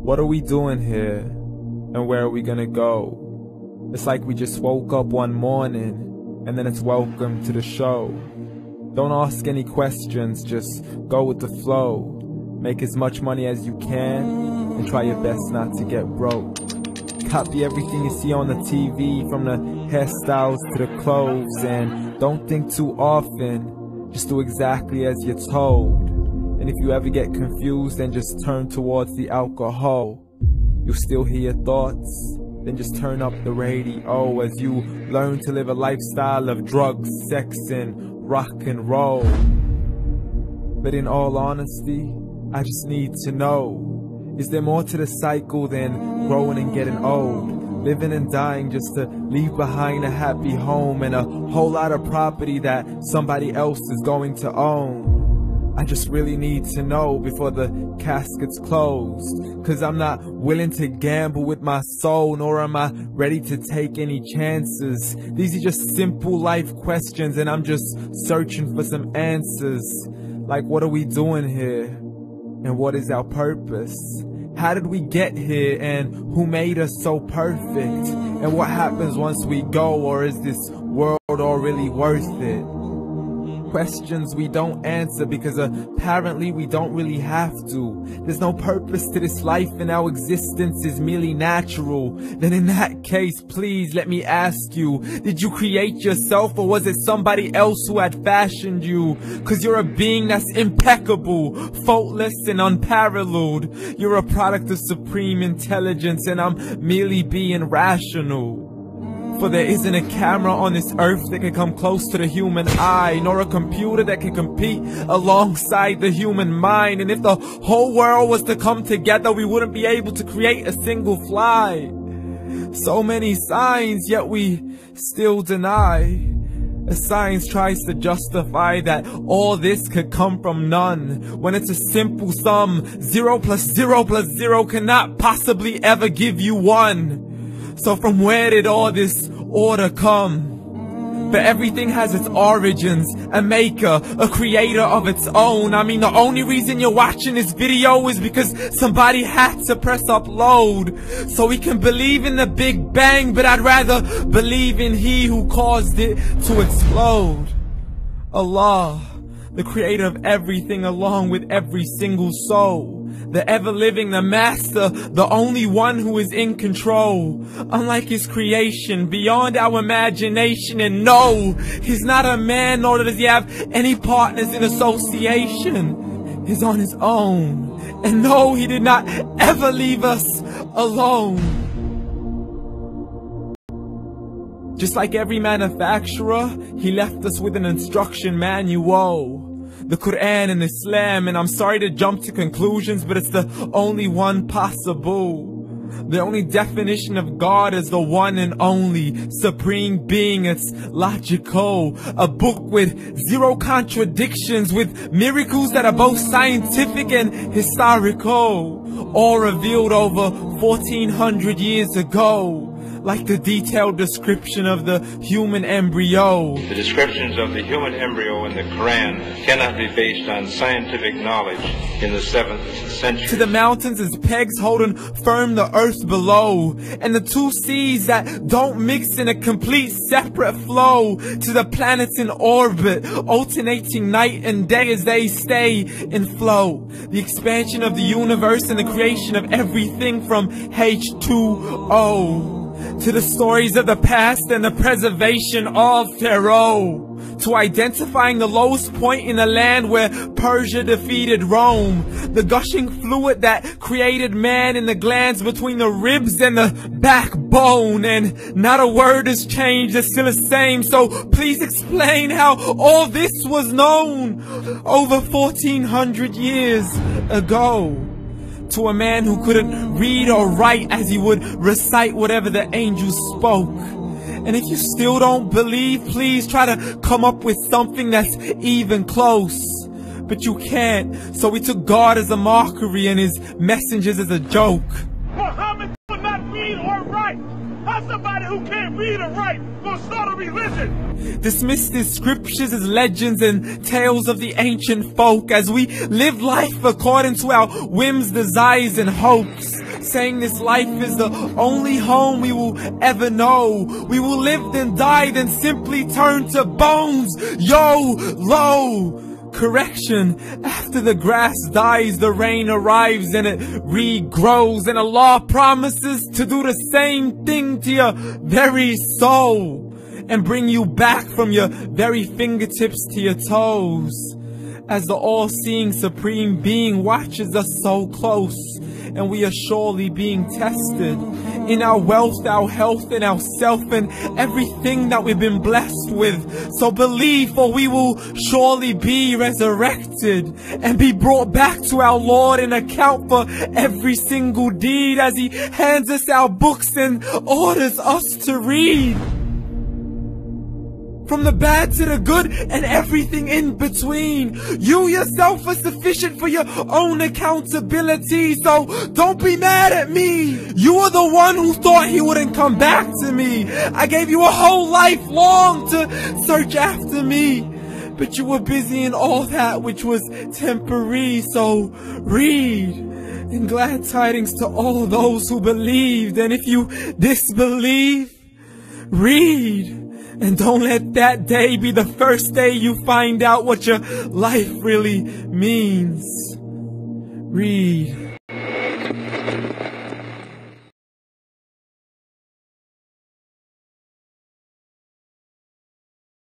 What are we doing here? And where are we gonna go? It's like we just woke up one morning, and then it's welcome to the show. Don't ask any questions, just go with the flow. Make as much money as you can, and try your best not to get broke. Copy everything you see on the TV, from the hairstyles to the clothes, and don't think too often, just do exactly as you're told. And if you ever get confused, then just turn towards the alcohol. You'll still hear your thoughts, then just turn up the radio as you learn to live a lifestyle of drugs, sex, and rock and roll. But in all honesty, I just need to know, is there more to the cycle than growing and getting old? Living and dying just to leave behind a happy home and a whole lot of property that somebody else is going to own. I just really need to know before the casket's closed, 'cause I'm not willing to gamble with my soul, nor am I ready to take any chances. These are just simple life questions, and I'm just searching for some answers. Like, what are we doing here? And what is our purpose? How did we get here, and who made us so perfect? And what happens once we go, or is this world all really worth it? Questions we don't answer because apparently we don't really have to. There's no purpose to this life and our existence is merely natural. Then in that case, please let me ask you, did you create yourself, or was it somebody else who had fashioned you? 'Cause you're a being that's impeccable, faultless and unparalleled. You're a product of supreme intelligence, and I'm merely being rational. For there isn't a camera on this earth that can come close to the human eye, nor a computer that can compete alongside the human mind. And if the whole world was to come together, we wouldn't be able to create a single fly. So many signs, yet we still deny. As science tries to justify that all this could come from none, when it's a simple sum. 0 plus 0 plus 0 cannot possibly ever give you 1. So from where did all this order come? But everything has its origins, a maker, a creator of its own. I mean, the only reason you're watching this video is because somebody had to press upload. So we can believe in the Big Bang, but I'd rather believe in He who caused it to explode. Allah, the creator of everything, along with every single soul. The ever-living, the master, the only one who is in control. Unlike his creation, beyond our imagination. And no, he's not a man, nor does he have any partners in association. He's on his own. And no, he did not ever leave us alone. Just like every manufacturer, he left us with an instruction manual. The Quran and Islam, and I'm sorry to jump to conclusions, but it's the only one possible. The only definition of God is the one and only supreme being. It's logical, a book with 0 contradictions, with miracles that are both scientific and historical, all revealed over 1400 years ago. Like the detailed description of the human embryo. The descriptions of the human embryo in the Quran cannot be based on scientific knowledge in the 7th century. To the mountains as pegs holding firm the earth below, and the 2 seas that don't mix in a complete separate flow. To the planets in orbit, alternating night and day as they stay in flow. The expansion of the universe and the creation of everything from H2O. To the stories of the past and the preservation of Pharaoh. To identifying the lowest point in the land where Persia defeated Rome. The gushing fluid that created man in the glands between the ribs and the backbone. And not a word has changed, it's still the same. So please explain how all this was known over 1400 years ago. To a man who couldn't read or write, as he would recite whatever the angels spoke. And if you still don't believe, please try to come up with something that's even close. But you can't, so we took God as a mockery and his messengers as a joke. Muhammad will not read or write. How's somebody who can't read or write gonna start a religion? Dismiss these scriptures as legends and tales of the ancient folk, as we live life according to our whims, desires, and hopes. saying this life is the only home we will ever know. We will live then die, then simply turn to bones. YOLO! Correction, after the grass dies, the rain arrives and it regrows, and Allah promises to do the same thing to your very soul and bring you back from your very fingertips to your toes, as the all-seeing supreme being watches us so close, and we are surely being tested in our wealth, our health, and our self, and everything that we've been blessed with. So believe, for we will surely be resurrected and be brought back to our Lord and account for every single deed, as He hands us our books and orders us to read. From the bad to the good and everything in between. You yourself are sufficient for your own accountability, so don't be mad at me. You are the one who thought He wouldn't come back to me. I gave you a whole life long to search after me, but you were busy in all that which was temporary. So read, and glad tidings to all those who believed. And if you disbelieve, read. And don't let that day be the first day you find out what your life really means. Read.